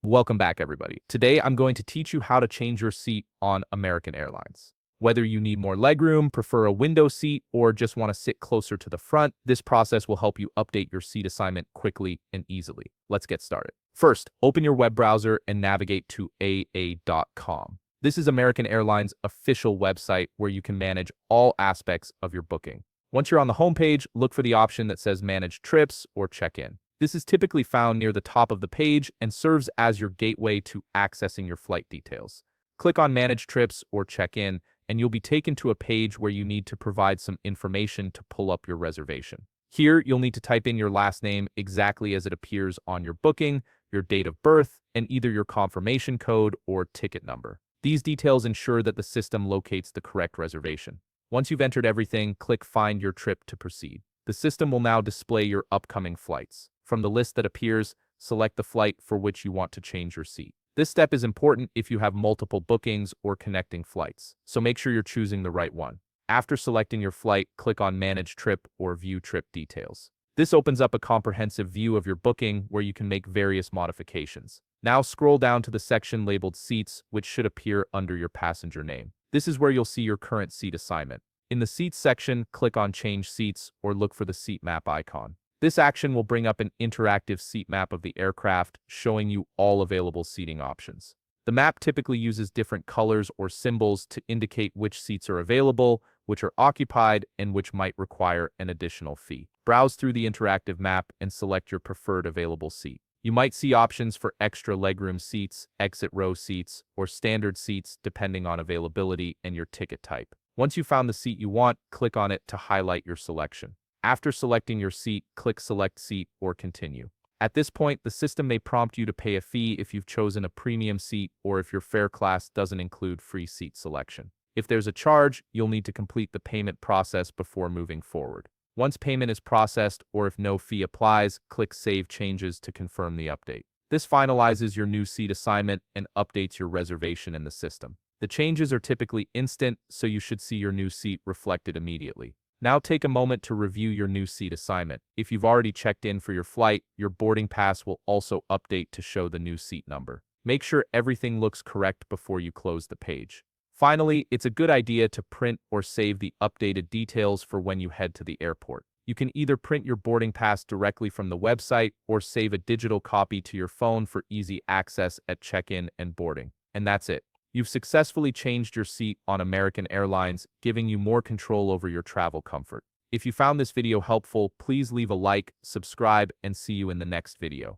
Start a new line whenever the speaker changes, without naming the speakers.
Welcome back, everybody. Today, I'm going to teach you how to change your seat on American Airlines. Whether you need more legroom, prefer a window seat, or just want to sit closer to the front, this process will help you update your seat assignment quickly and easily. Let's get started. First, open your web browser and navigate to aa.com. This is American Airlines' official website where you can manage all aspects of your booking. Once you're on the homepage, look for the option that says Manage Trips or Check-in. This is typically found near the top of the page and serves as your gateway to accessing your flight details. Click on Manage Trips or Check-in, and you'll be taken to a page where you need to provide some information to pull up your reservation. Here, you'll need to type in your last name exactly as it appears on your booking, your date of birth, and either your confirmation code or ticket number. These details ensure that the system locates the correct reservation. Once you've entered everything, click Find Your Trip to proceed. The system will now display your upcoming flights. From the list that appears, select the flight for which you want to change your seat. This step is important if you have multiple bookings or connecting flights, so make sure you're choosing the right one. After selecting your flight, click on Manage Trip or View Trip Details. This opens up a comprehensive view of your booking where you can make various modifications. Now scroll down to the section labeled Seats, which should appear under your passenger name. This is where you'll see your current seat assignment. In the Seats section, click on Change Seats or look for the seat map icon. This action will bring up an interactive seat map of the aircraft, showing you all available seating options. The map typically uses different colors or symbols to indicate which seats are available, which are occupied, and which might require an additional fee. Browse through the interactive map and select your preferred available seat. You might see options for extra legroom seats, exit row seats, or standard seats depending on availability and your ticket type. Once you've found the seat you want, click on it to highlight your selection. After selecting your seat, click Select Seat or Continue. At this point, the system may prompt you to pay a fee if you've chosen a premium seat or if your fare class doesn't include free seat selection. If there's a charge, you'll need to complete the payment process before moving forward. Once payment is processed or if no fee applies, click Save Changes to confirm the update. This finalizes your new seat assignment and updates your reservation in the system. The changes are typically instant, so you should see your new seat reflected immediately. Now take a moment to review your new seat assignment. If you've already checked in for your flight, your boarding pass will also update to show the new seat number. Make sure everything looks correct before you close the page. Finally, it's a good idea to print or save the updated details for when you head to the airport. You can either print your boarding pass directly from the website or save a digital copy to your phone for easy access at check-in and boarding. And that's it. You've successfully changed your seat on American Airlines, giving you more control over your travel comfort. If you found this video helpful, please leave a like, subscribe, and see you in the next video.